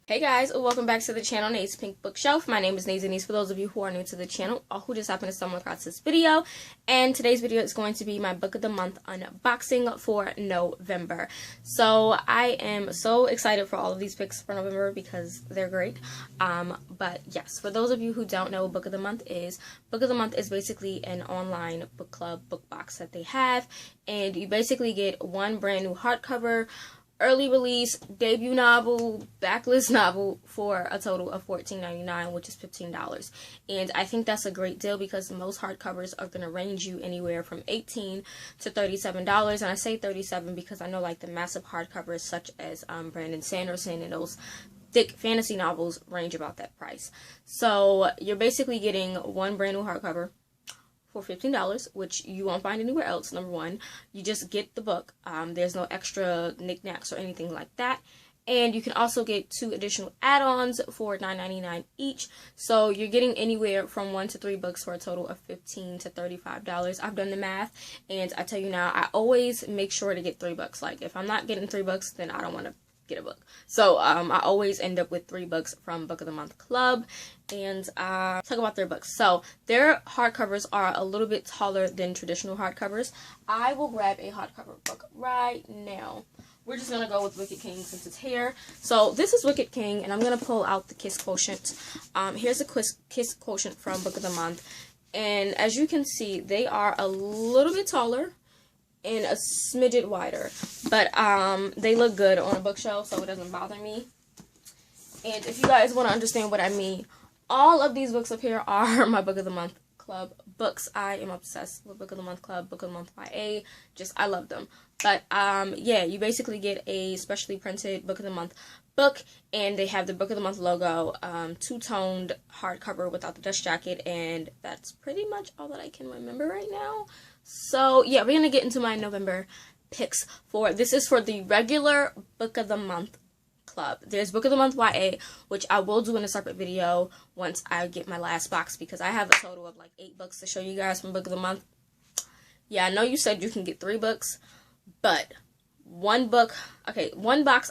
Hey guys, welcome back to the channel, Nay's Pink Bookshelf. My name is Nay's for those of you who are new to the channel or who just happened to stumble across this video. And today's video is going to be my book of the month unboxing for November. So I am so excited for all of these picks for November because they're great. But yes, for those of you who don't know what Book of the Month is basically an online book club book box that they have. And you basically get one brand new hardcover, early release, debut novel, backlist novel for a total of $14.99, which is $15. And I think that's a great deal because most hardcovers are going to range you anywhere from $18 to $37. And I say $37 because I know like the massive hardcovers such as Brandon Sanderson and those thick fantasy novels range about that price. So you're basically getting one brand new hardcover for $15, which you won't find anywhere else. Number one, you just get the book. There's no extra knickknacks or anything like that. And you can also get 2 additional add-ons for $9.99 each. So you're getting anywhere from 1 to 3 books for a total of $15 to $35. I've done the math, and I tell you now, I always make sure to get 3 books. Like, if I'm not getting 3 books, then I don't want to get a book. So I always end up with 3 books from Book of the Month Club. And talk about their books. So their hardcovers are a little bit taller than traditional hardcovers. I will grab a hardcover book right now. We're just gonna go with Wicked King since it's here. So this is Wicked King, and I'm gonna pull out the Kiss Quotient. Here's a Kiss Quotient from Book of the Month, and as you can see, they are a little bit taller and a smidget wider, but they look good on a bookshelf, so it doesn't bother me. And if you guys want to understand what I mean, all of these books up here are my Book of the Month Club books. I am obsessed with Book of the Month Club, Book of the Month YA. I love them. But yeah, you basically get a specially printed Book of the Month book, and they have the Book of the Month logo, 2-toned hardcover without the dust jacket, and that's pretty much all that I can remember right now. So yeah, we're gonna get into my November picks. This is for the regular Book of the Month Club. There's Book of the Month YA, which I will do in a separate video once I get my last box, because I have a total of like 8 books to show you guys from Book of the Month. Yeah, I know you said you can get 3 books, but one box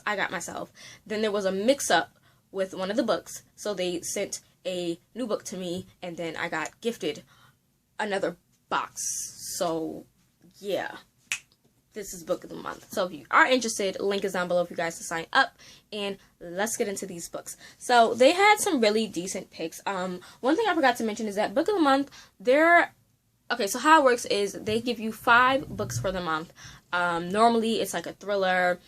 I got myself. Then there was a mix-up with one of the books, so they sent a new book to me, and then I got gifted another box. So yeah, this is Book of the Month. So if you are interested, link is down below for you guys to sign up, and let's get into these books. So they had some really decent picks. One thing I forgot to mention is that Book of the Month, so how it works is they give you 5 books for the month. Normally it's like a thriller,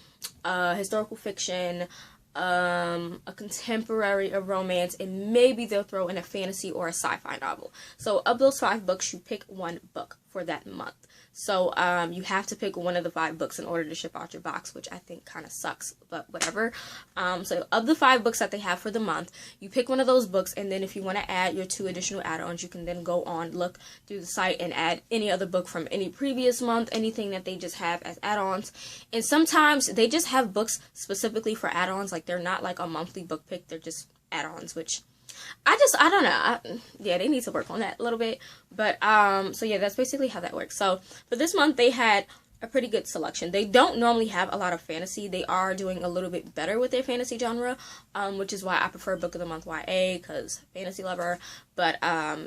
historical fiction, a contemporary, a romance, and maybe they'll throw in a fantasy or a sci-fi novel. So of those 5 books, you pick 1 book for that month. So you have to pick one of the 5 books in order to ship out your box, which I think kind of sucks, but whatever. So of the 5 books that they have for the month, you pick one of those books, and then if you want to add your 2 additional add-ons, you can then go on, look through the site, and add any other book from any previous month, anything that they just have as add-ons. And sometimes they just have books specifically for add-ons, like they're not like a monthly book pick, they're just add-ons, which I don't know. Yeah, they need to work on that a little bit. But, so yeah, that's basically how that works. So, for this month, they had a pretty good selection. They don't normally have a lot of fantasy. They are doing a little bit better with their fantasy genre, which is why I prefer Book of the Month YA, because fantasy lover. But,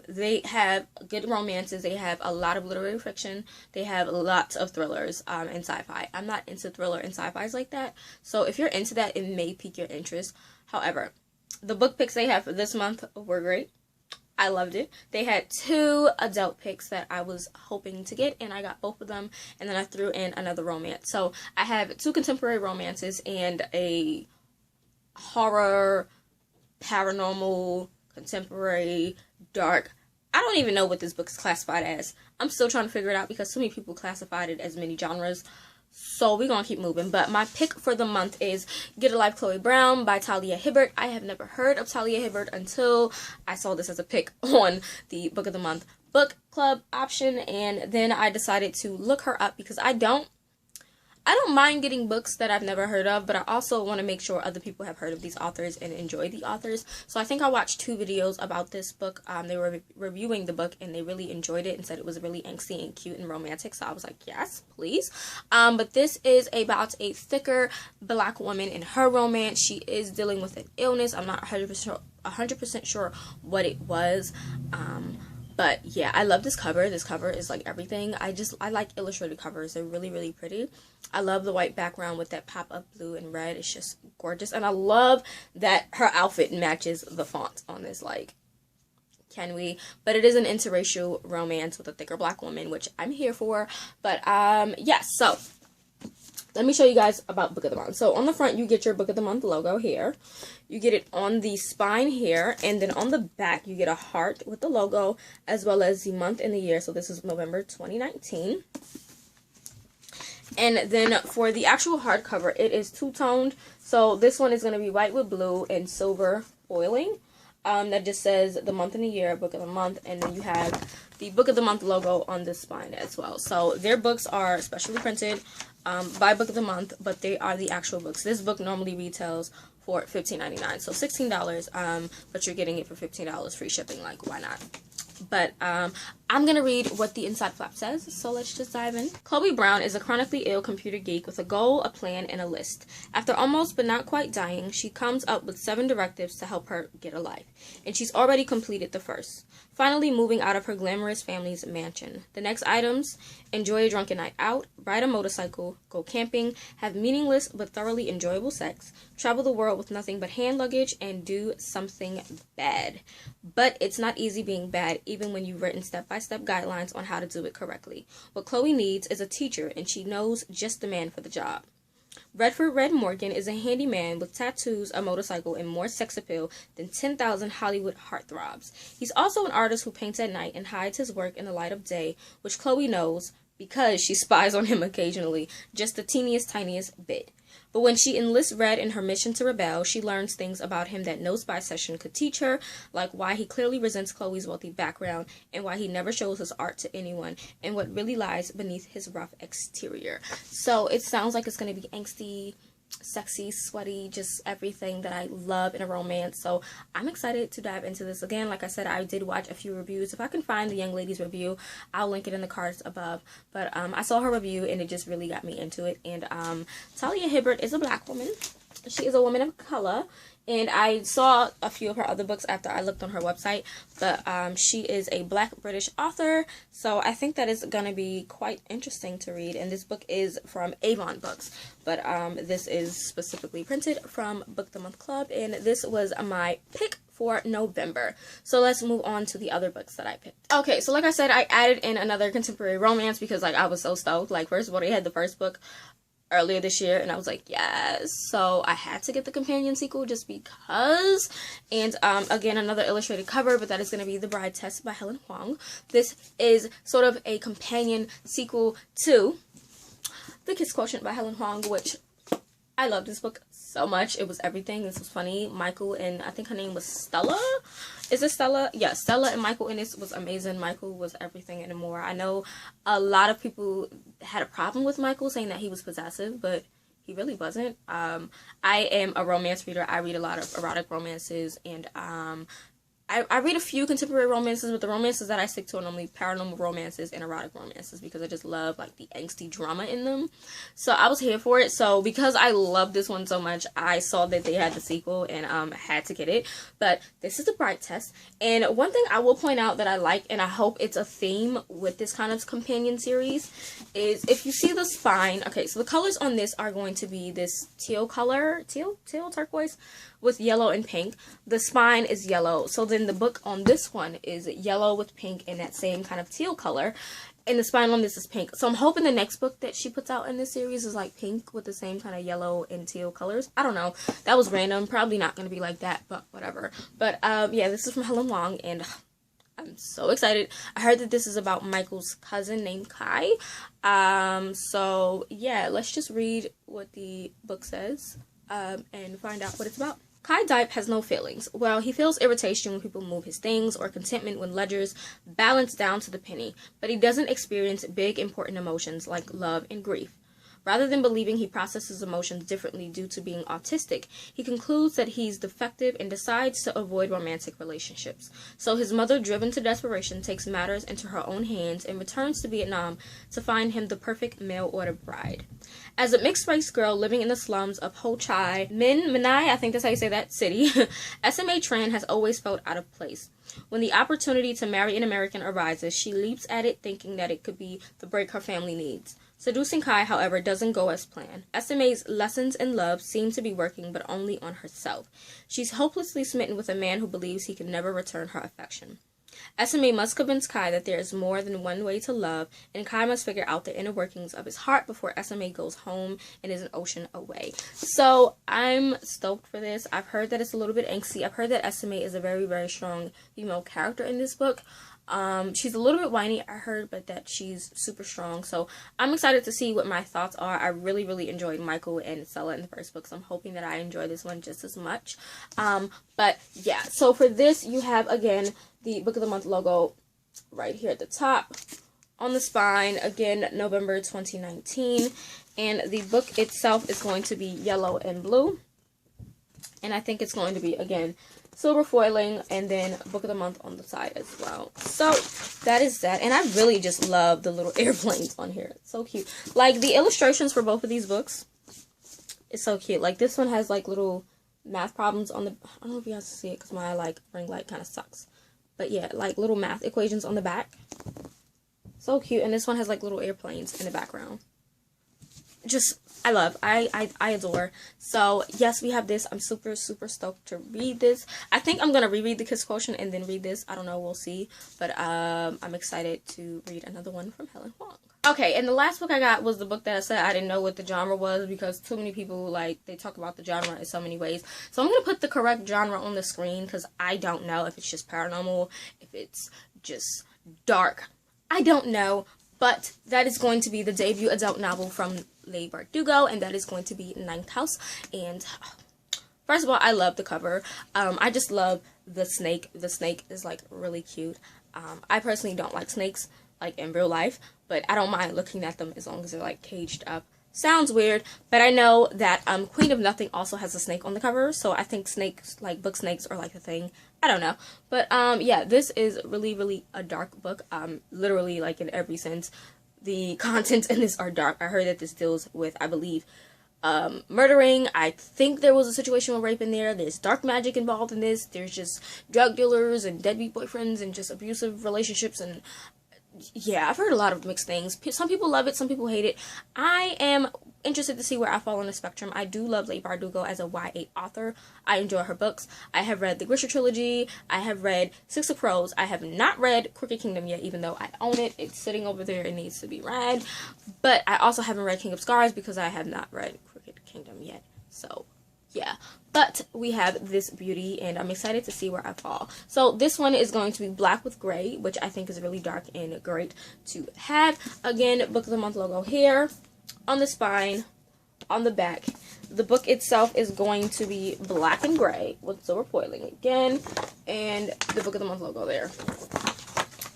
they have good romances. They have a lot of literary fiction. They have lots of thrillers, and sci-fi. I'm not into thriller and sci-fis like that. So, if you're into that, it may pique your interest. However, the book picks they have for this month were great. I loved it. They had 2 adult picks that I was hoping to get, and I got both of them, and then I threw in another romance. So I have 2 contemporary romances and a horror, paranormal, contemporary, dark. I don't even know what this book is classified as. I'm still trying to figure it out because so many people classified it as many genres. So we're going to keep moving. But my pick for the month is Get a Life, Chloe Brown by Talia Hibbert. I have never heard of Talia Hibbert until I saw this as a pick on the Book of the Month book club option. And then I decided to look her up because I don't I don't mind getting books that I've never heard of, but I also want to make sure other people have heard of these authors and enjoy the authors. So I think I watched 2 videos about this book. They were reviewing the book and they really enjoyed it and said it was really angsty and cute and romantic. So I was like, yes, please. But this is about a thicker black woman in her romance. She is dealing with an illness. I'm not 100% sure what it was. But yeah, I love this cover. This cover is like everything. I like illustrated covers. They're really, really pretty. I love the white background with that pop-up blue and red. It's just gorgeous. And I love that her outfit matches the font on this. Like, can we? But it is an interracial romance with a thicker black woman, which I'm here for. But yes, so let me show you guys about Book of the Month. So on the front, you get your Book of the Month logo here. You get it on the spine here. And then on the back, you get a heart with the logo as well as the month and the year. So this is November 2019. And then for the actual hardcover, it is two-toned. So this one is going to be white with blue and silver foiling. That just says the month and the year, Book of the Month. And then you have the Book of the Month logo on the spine as well. So their books are specially printed by Book of the Month, but they are the actual books. This book normally retails for $15.99, so $16, but you're getting it for $15 free shipping. Like, why not? But I'm gonna read what the inside flap says, so let's just dive in. Chloe Brown is a chronically ill computer geek with a goal, a plan, and a list. After almost but not quite dying, she comes up with 7 directives to help her get a life, and she's already completed the first. Finally moving out of her glamorous family's mansion. The next items: enjoy a drunken night out, ride a motorcycle, go camping, have meaningless but thoroughly enjoyable sex, travel the world with nothing but hand luggage, and do something bad. But it's not easy being bad, even when you've written step-by-step guidelines on how to do it correctly. What Chloe needs is a teacher, and she knows just the man for the job. Redford Red Morgan is a handyman with tattoos, a motorcycle, and more sex appeal than 10,000 Hollywood heartthrobs. He's also an artist who paints at night and hides his work in the light of day, which Chloe knows because she spies on him occasionally, just the teeniest, tiniest bit. But when she enlists Red in her mission to rebel, she learns things about him that no spy session could teach her, like why he clearly resents Chloe's wealthy background, and why he never shows his art to anyone, and what really lies beneath his rough exterior. So it sounds like it's going to be angsty, sexy, sweaty, just everything that I love in a romance. So I'm excited to dive into this. Again, like I said, I did watch a few reviews. If I can find the young lady's review, I'll link it in the cards above. But I saw her review and it just really got me into it. And Talia Hibbert is a black woman. She is a woman of color. And I saw a few of her other books after I looked on her website. But she is a black British author. So I think that is going to be quite interesting to read. And this book is from Avon Books. But this is specifically printed from Book the Month Club. And this was my pick for November. So let's move on to the other books that I picked. Okay, so like I said, I added in another contemporary romance because like I was so stoked. Like, first of all, they had the first book earlier this year and I was like, yes. So I had to get the companion sequel just because. And again, another illustrated cover, but that is going to be The Bride Test by Helen Hoang. This is sort of a companion sequel to The Kiss Quotient by Helen Hoang, which I love this book so much. It was everything. This was funny. Michael and I think her name was Stella. Is it Stella? Yeah, Stella and Michael in this was amazing. Michael was everything and more. I know a lot of people had a problem with Michael, saying that he was possessive, but he really wasn't. I am a romance reader. I read a lot of erotic romances, and I read a few contemporary romances, but the romances that I stick to are normally paranormal romances and erotic romances because I just love like the angsty drama in them. So I was here for it. So because I love this one so much, I saw that they had the sequel and had to get it. But this is The Bride Test. And one thing I will point out that I like, and I hope it's a theme with this kind of companion series, is if you see the spine. Okay, so the colors on this are going to be this teal color, teal turquoise, with yellow and pink. The spine is yellow. So then the book on this one is yellow with pink and that same kind of teal color. And the spine on this is pink. So I'm hoping the next book that she puts out in this series is like pink with the same kind of yellow and teal colors. I don't know. That was random. Probably not going to be like that, but whatever. But yeah, this is from Helen Hoang and I'm so excited. I heard that this is about Michael's cousin named Kai. So yeah, let's just read what the book says and find out what it's about. Kai Dipe has no feelings. Well, he feels irritation when people move his things or contentment when ledgers balance down to the penny, but he doesn't experience big, important emotions like love and grief. Rather than believing he processes emotions differently due to being autistic, he concludes that he's defective and decides to avoid romantic relationships. So his mother, driven to desperation, takes matters into her own hands and returns to Vietnam to find him the perfect mail-order bride. As a mixed-race girl living in the slums of Ho Chi Minh, I think that's how you say that city, SMA Tran has always felt out of place. When the opportunity to marry an American arises, she leaps at it thinking that it could be the break her family needs. Seducing Kai, however, doesn't go as planned. SMA's lessons in love seem to be working, but only on herself. She's hopelessly smitten with a man who believes he can never return her affection. SMA must convince Kai that there is more than one way to love, and Kai must figure out the inner workings of his heart before SMA goes home and is an ocean away. So I'm stoked for this. I've heard that it's a little bit angsty. I've heard that SMA is a very, very strong female character in this book. She's a little bit whiny, I heard, but that she's super strong. So I'm excited to see what my thoughts are. I really, really enjoyed Michael and Stella in the first book, so I'm hoping that I enjoy this one just as much. But yeah, so for this, you have, again, the Book of the Month logo right here at the top on the spine. Again, November 2019. And the book itself is going to be yellow and blue. And I think it's going to be, again, silver foiling, and then Book of the Month on the side as well. So that is that. And I really just love the little airplanes on here. It's so cute. Like, the illustrations for both of these books is so cute. Like, this one has, like, little math problems on the... I don't know if you guys can see it because my, like, ring light kind of sucks. But yeah, like, little math equations on the back. So cute. And this one has, like, little airplanes in the background. Just, I love, I adore. So yes, we have this. I'm super, super stoked to read this. I think I'm gonna reread the Kiss Quotient and then read this. I don't know, we'll see. But I'm excited to read another one from Helen Hoang. Okay, and the last book I got was the book that I said I didn't know what the genre was, because too many people, like, they talk about the genre in so many ways. So I'm gonna put the correct genre on the screen, because I don't know if it's just paranormal, if it's just dark. I don't know. But that is going to be the debut adult novel from Leigh Bardugo, and that is going to be Ninth House. And first of all, I love the cover. I just love the snake. The snake is, like, really cute. I personally don't like snakes, like, in real life, but I don't mind looking at them as long as they're, like, caged up. Sounds weird, but I know that Queen of Nothing also has a snake on the cover, so I think snakes, like, book snakes are, like, a thing. I don't know. But, yeah, this is really, really a dark book. Literally, like, in every sense. The contents in this are dark. I heard that this deals with, I believe, murdering. I think there was a situation with rape in there. There's dark magic involved in this. There's just drug dealers and deadbeat boyfriends and just abusive relationships, and yeah, I've heard a lot of mixed things. Some people love it, some people hate it. I am interested to see where I fall on the spectrum. I do love Leigh Bardugo as a YA author. I enjoy her books. I have read the Grisha trilogy. I have read Six of Crows. I have not read Crooked Kingdom yet, even though I own it. It's sitting over there. It needs to be read. But I also haven't read King of Scars because I have not read Crooked Kingdom yet. So yeah, but we have this beauty, and I'm excited to see where I fall. So this one is going to be black with gray, which I think is really dark and great to have. Again, Book of the Month logo here, on the spine, on the back. The book itself is going to be black and gray with silver foiling again, and the Book of the Month logo there.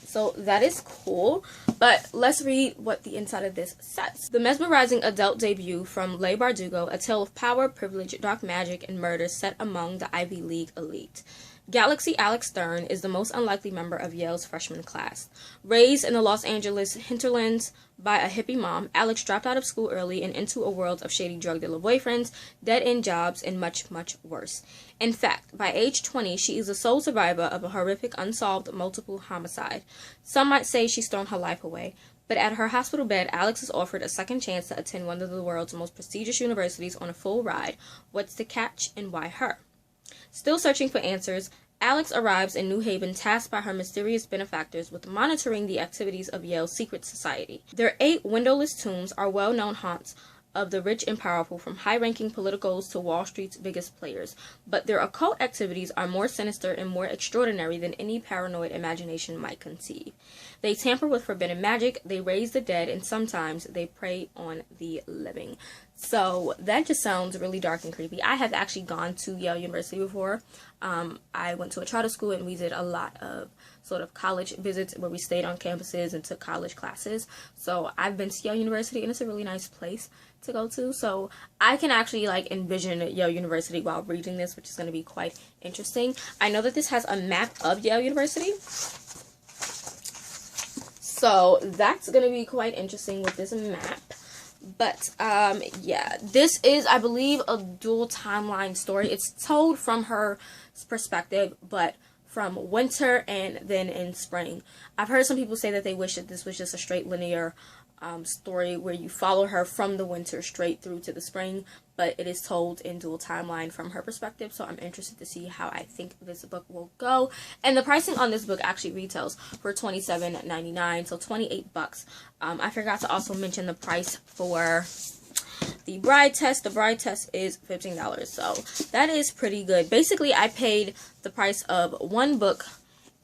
So that is cool, but let's read what the inside of this says. The mesmerizing adult debut from Leigh Bardugo, a tale of power, privilege, dark magic, and murder set among the Ivy League elite. Galaxy Alex Stern is the most unlikely member of Yale's freshman class. Raised in the Los Angeles hinterlands by a hippie mom, Alex dropped out of school early and into a world of shady drug dealer boyfriends, dead-end jobs, and much, much worse. In fact, by age 20, she is the sole survivor of a horrific unsolved multiple homicide. Some might say she's thrown her life away, but at her hospital bed, Alex is offered a second chance to attend one of the world's most prestigious universities on a full ride. What's the catch, and why her? Still searching for answers, Alex arrives in New Haven, tasked by her mysterious benefactors with monitoring the activities of Yale's secret society. Their 8 windowless tombs are well-known haunts of the rich and powerful, from high-ranking politicos to Wall Street's biggest players. But their occult activities are more sinister and more extraordinary than any paranoid imagination might conceive. They tamper with forbidden magic, they raise the dead, and sometimes they prey on the living. So that just sounds really dark and creepy. I have actually gone to Yale University before. I went to a charter school, and we did a lot of sort of college visits where we stayed on campuses and took college classes. So I've been to Yale University, and it's a really nice place to go to. So I can actually like envision Yale University while reading this, which is going to be quite interesting. I know that this has a map of Yale University, so that's going to be quite interesting with this map. But yeah, this is, I believe, a dual timeline story. It's told from her perspective, but from winter and then in spring. I've heard some people say that they wish that this was just a straight linear story where you follow her from the winter straight through to the spring, but it is told in dual timeline from her perspective. So I'm interested to see how I think this book will go. And the pricing on this book actually retails for $27.99, so $28. I forgot to also mention the price for the bride test. The bride test is $15, so that is pretty good. Basically, I paid the price of one book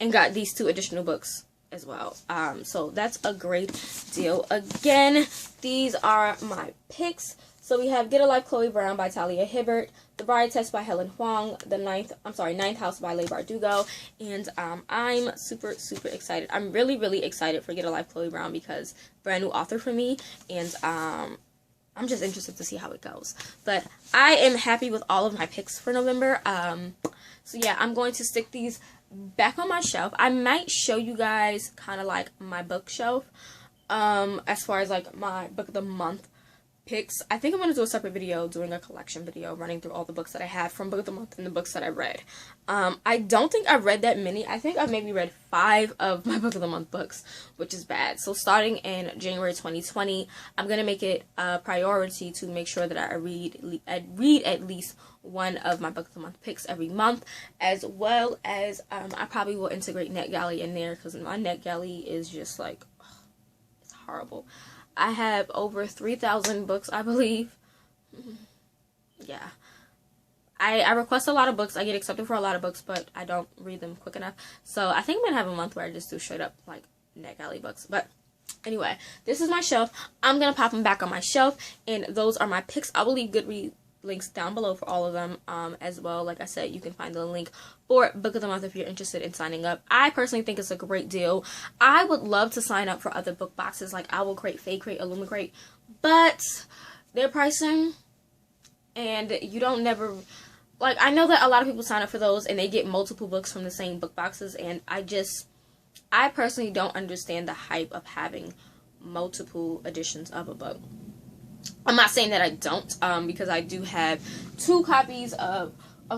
and got these 2 additional books as well. So that's a great deal. Again, these are my picks. So we have Get a Life, Chloe Brown by Talia Hibbert, The Bride Test by Helen Hoang, Ninth House by Leigh Bardugo, and I'm super excited. I'm really excited for Get a Life, Chloe Brown because brand new author for me, and I'm just interested to see how it goes. But I am happy with all of my picks for November. So yeah, I'm going to stick these back on my shelf. I might show you guys kind of like my bookshelf as far as like my book of the month picks. I think I'm going to do a separate video, doing a collection video, running through all the books that I have from book of the month and the books that I read. I don't think I've read that many. I think I've maybe read 5 of my book of the month books, which is bad. So starting in January 2020, I'm going to make it a priority to make sure that I read at least one of my book of the month picks every month, as well as I probably will integrate NetGalley in there because my NetGalley is just like, it's horrible. I have over 3,000 books, I believe. Yeah. I request a lot of books. I get accepted for a lot of books, but I don't read them quick enough. So I think I'm going to have a month where I just do straight up, like, NetGalley books. But anyway, this is my shelf. I'm going to pop them back on my shelf, and those are my picks. I will leave Goodreads links down below for all of them as well. Like I said, you can find the link for book of the month if you're interested in signing up. I personally think it's a great deal. I would love to sign up for other book boxes like Owl Crate, Fake Crate, Illumicrate, but their pricing, and you don't never, like, I know that a lot of people sign up for those and they get multiple books from the same book boxes, and I personally don't understand the hype of having multiple editions of a book. I'm not saying that I don't, because I do have 2 copies of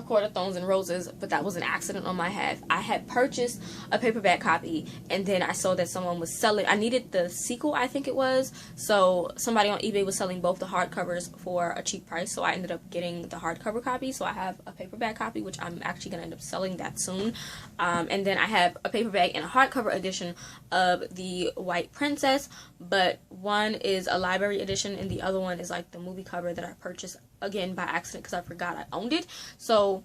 Court of Thorns and Roses, but that was an accident on my half. I had purchased a paperback copy, and then I saw that someone was selling, I needed the sequel, I think it was, so somebody on eBay was selling both the hardcovers for a cheap price, so I ended up getting the hardcover copy. So I have a paperback copy, which I'm actually going to end up selling that soon, and then I have a paperback and a hardcover edition of The White Princess, but one is a library edition, and the other one is like the movie cover that I purchased again by accident because I forgot I owned it. So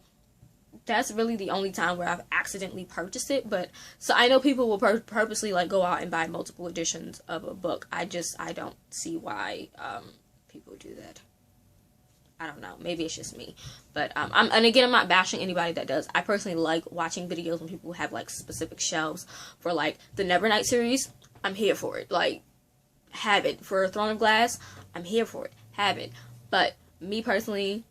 that's really the only time where I've accidentally purchased it. But so I know people will purposely like go out and buy multiple editions of a book. I don't see why people do that. I don't know, maybe it's just me, but and again, I'm not bashing anybody that does. I personally like watching videos when people have like specific shelves for like the Nevernight series. I'm here for it. Like, have it. For Throne of Glass, I'm here for it. Have it. But me personally,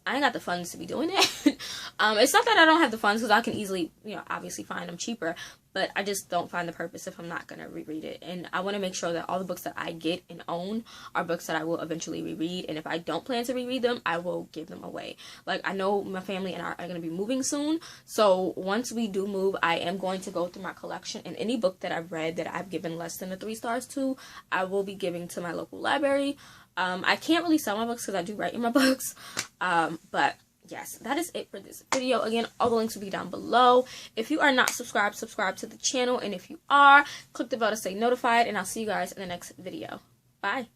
I ain't got the funds to be doing that. It's not that I don't have the funds, because I can easily, obviously find them cheaper, but I just don't find the purpose if I'm not going to reread it. And I want to make sure that all the books that I get and own are books that I will eventually reread, and if I don't plan to reread them, I will give them away. Like, I know my family and I are going to be moving soon, so once we do move, I am going to go through my collection, and any book that I've read that I've given less than a 3 stars to, I will be giving to my local library. I can't really sell my books because I do write in my books, but yes, that is it for this video. Again, all the links will be down below. If you are not subscribed, subscribe to the channel, and if you are, click the bell to stay notified, and I'll see you guys in the next video. Bye.